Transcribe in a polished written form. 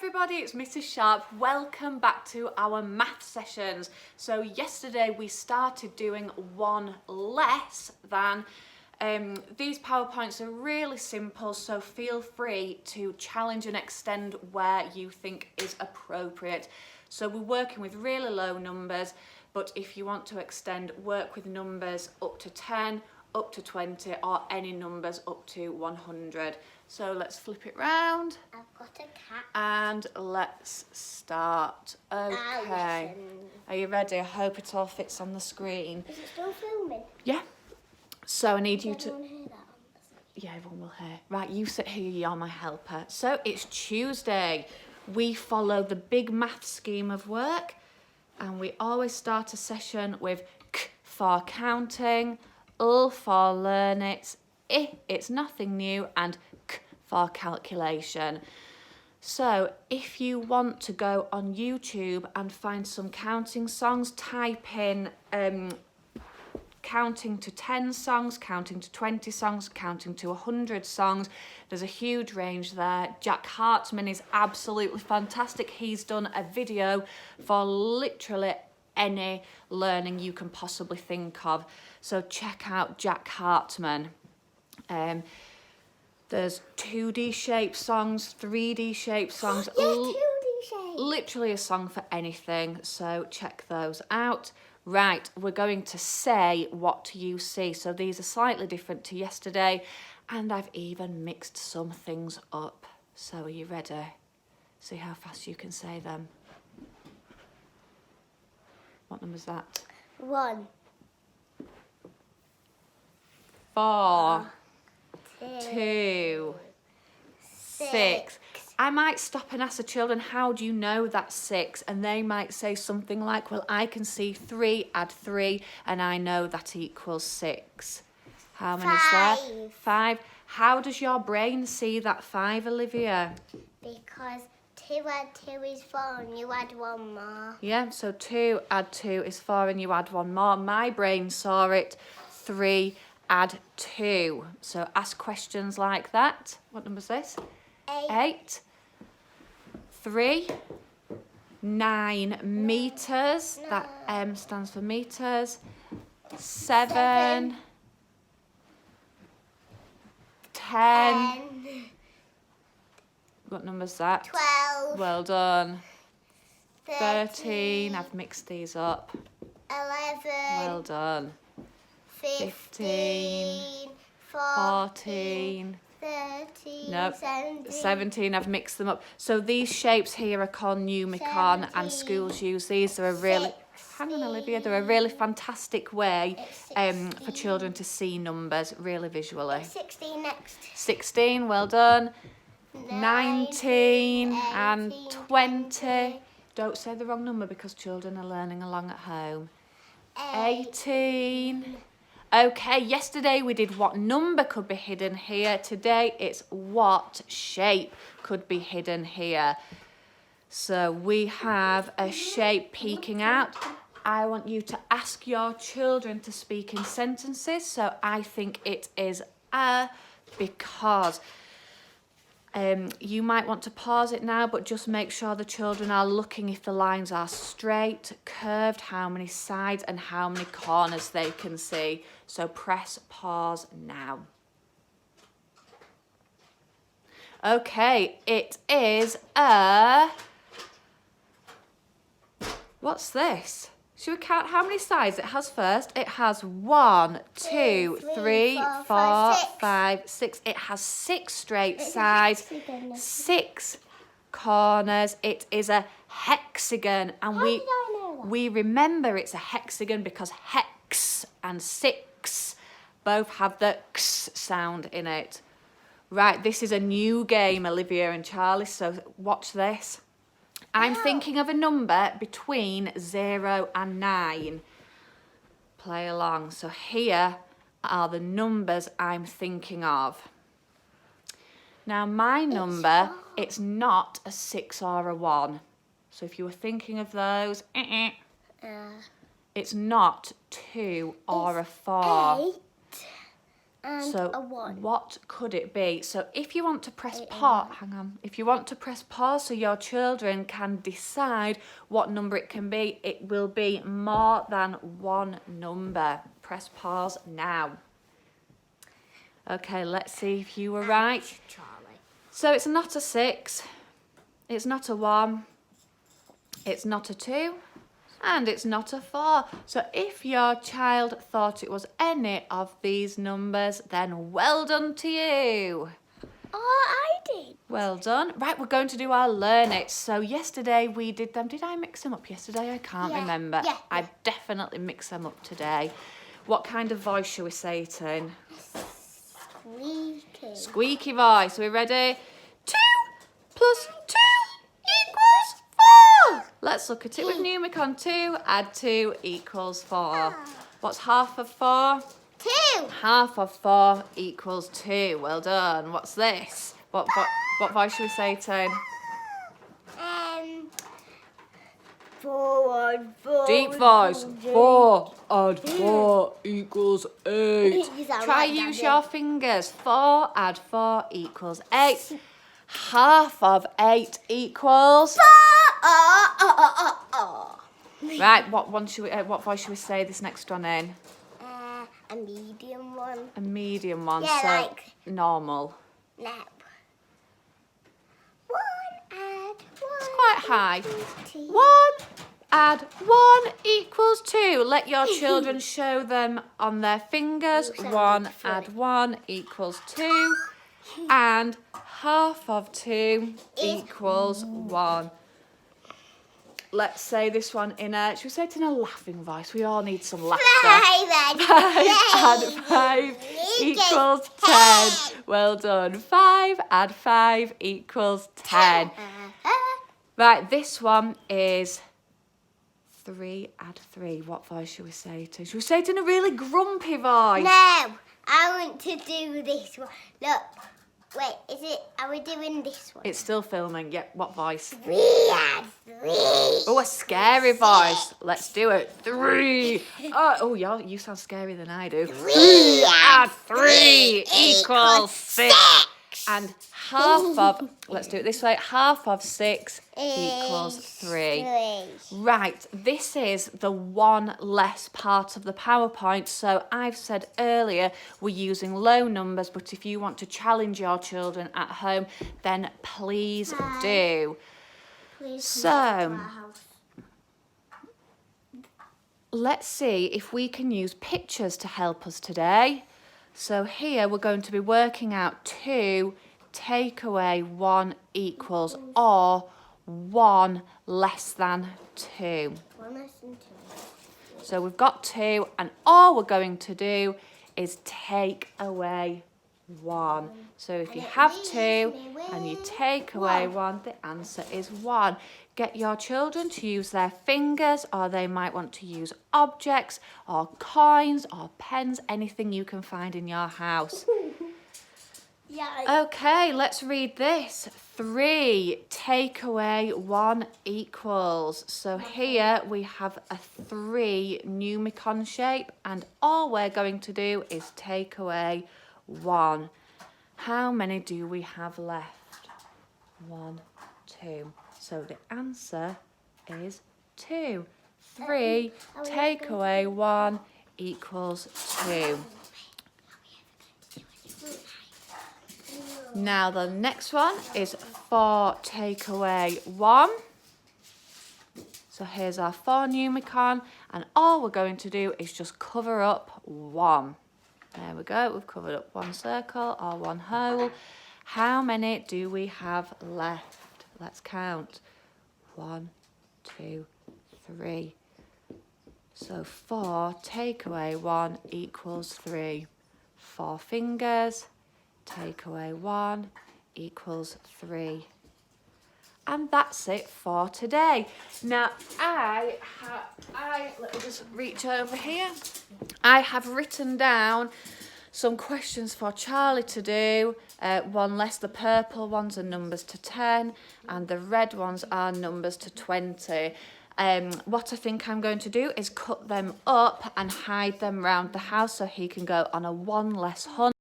everybody, it's Mrs. Sharp. Welcome back to our math sessions. So yesterday we started doing one less than. These PowerPoints are really simple, so feel free to challenge and extend where you think is appropriate. So we're working with really low numbers, but if you want to extend, work with numbers up to 10, up to 20, or any numbers up to 100. So let's flip it round. I've got a cat. And let's start. Okay. Are you ready? I hope it all fits on the screen. Is it still filming? Yeah. So I need you to... Everyone hear that? Yeah, everyone will hear. Right, you sit here, you're my helper. So it's Tuesday. We follow the big math scheme of work, and we always start a session with K for counting, L for learn it, I it's nothing new, and K for calculation. So if you want to go on YouTube and find some counting songs, type in counting to 10 songs, counting to 20 songs, counting to 100 songs. There's a huge range there. Jack Hartman is absolutely fantastic. He's done a video for literally any learning you can possibly think of. So check out Jack Hartman. There's 2D shaped songs, 3D shaped songs. Yeah, 2D shape. Literally a song for anything. So check those out. Right, we're going to say what you see. So these are slightly different to yesterday, and I've even mixed some things up. So are you ready? See how fast you can say them. What number's that? 1, 4, 2, 2, 6. I might stop and ask the children, how do you know that's 6? And they might say something like, well, I can see 3, add 3, and I know that equals 6. How many is there? 5. How does your brain see that 5, Olivia? Because 2 add 2 is 4 and you add 1 more. Yeah, so 2 add 2 is 4 and you add 1 more. My brain saw it 3 add 2. So ask questions like that. What number is this? 8. 3. 9 meters. No. That M stands for meters. 7. 10. What number's that? 12. Well done. 13. 13. I've mixed these up. 11. Well done. 15. 14. 13. Nope. 17. 17. I've mixed them up. So these shapes here are called Numicon, and 17. schools use these. They're a really... Hang on, Olivia. They're a really fantastic way for children to see numbers really visually. 16 next. 16. Well done. 19 and 18, 20. Don't say the wrong number because children are learning along at home. 18. Okay, yesterday we did what number could be hidden here. Today it's what shape could be hidden here. So we have a shape peeking out. I want you to ask your children to speak in sentences. So I think it is a, because you might want to pause it now, but just make sure the children are looking if the lines are straight, curved, how many sides and how many corners they can see. So press pause now. Okay, it is a... What's this? Should we count how many sides it has first? It has 1, 2, 3, 4, 5, 6. It has 6 straight sides, 6 corners. It is a hexagon, and How did I know that? we remember it's a hexagon because hex and 6 both have the x sound in it. Right, this is a new game, Olivia and Charlie, so watch this. I'm thinking of a number between 0 and 9. Play along. So here are the numbers I'm thinking of. Now my number, it's not a 6 or a 1. So if you were thinking of those, it's not 2 or a 4. 8. And So a 1. what could it be? So if you want to press pause, hang on. If you want to press pause so your children can decide what number it can be, it will be more than one number. Press pause now. Okay, let's see if you were right. Charlie. So it's not a 6, it's not a 1, it's not a 2, and it's not a 4. So if your child thought it was any of these numbers, then well done to you. Oh, I did. Well done. Right, we're going to do our learn it. So yesterday we did them. Did I mix them up yesterday? I can't Yeah, remember. yeah. I've definitely mixed them up today. What kind of voice shall we say it in? Squeaky. Squeaky voice. Are we ready? 2 plus 2 equals 4. Let's look at it with Numicon. 2 add 2 equals 4. What's half of 4? 2. Half of 4 equals 2. Well done. What's this? What voice should we say it in? 4 and 4. Deep voice. 4 add 4 equals 8. You sound Try like use Daddy. your fingers. 4 add 4 equals 8. Half of 8 equals. Right. What voice should we say this next one in? A medium one. A medium one. Yeah, so like- normal. No. 1 add 1. It's quite high. 2. 1 add 1 equals 2. Let your children show them on their fingers. You 1 sounded funny. add 1 equals 2. And half of 2 equals 1. Let's say this one in a, should we say it in a laughing voice? We all need some laughter. 5 and 5 add 5 equals 10. Well done. 5 add 5 equals 10. Right, this one is 3 add 3. What voice should we say it in? Should we say it in a really grumpy voice? No, I want to do this one. Look, wait, are we doing this one? It's still filming. Yep, what voice? 3 add 3. Oh, a scary voice. Let's do it. 3. Oh, you sound scarier than I do. 3 Add 3 equals 6. And half of, let's do it this way, half of 6 equals 3. Right, this is the one less part of the PowerPoint. So I've said earlier we're using low numbers, but if you want to challenge your children at home, then please do. Please So- come to our house. Let's see if we can use pictures to help us today. So here we're going to be working out 2 take away 1 equals, or 1 less than 2. 1 less than 2. So we've got 2 and all we're going to do is take away 1. So if you have 2 and you take away 1, the answer is 1. Get your children to use their fingers, or they might want to use objects or coins or pens, anything you can find in your house. Yeah. Okay, let's read this. 3 take away 1 equals. So here we have a 3 Numicon shape, and all we're going to do is take away 1. How many do we have left? 1, 2. So the answer is 2. 3 take away 1 equals 2. Now the next one is 4 take away 1. So here's our 4 Numicon, and all we're going to do is just cover up 1. There we go, we've covered up 1 circle or 1 hole. How many do we have left? Let's count. 1, 2, 3. So 4 take away 1 equals 3. 4 fingers. Take away 1 equals 3. And that's it for today. Now, let me just reach over here. I have written down some questions for Charlie to do. One less, the purple ones are numbers to 10, and the red ones are numbers to 20. What I think I'm going to do is cut them up and hide them round the house so he can go on a 1 less hunt.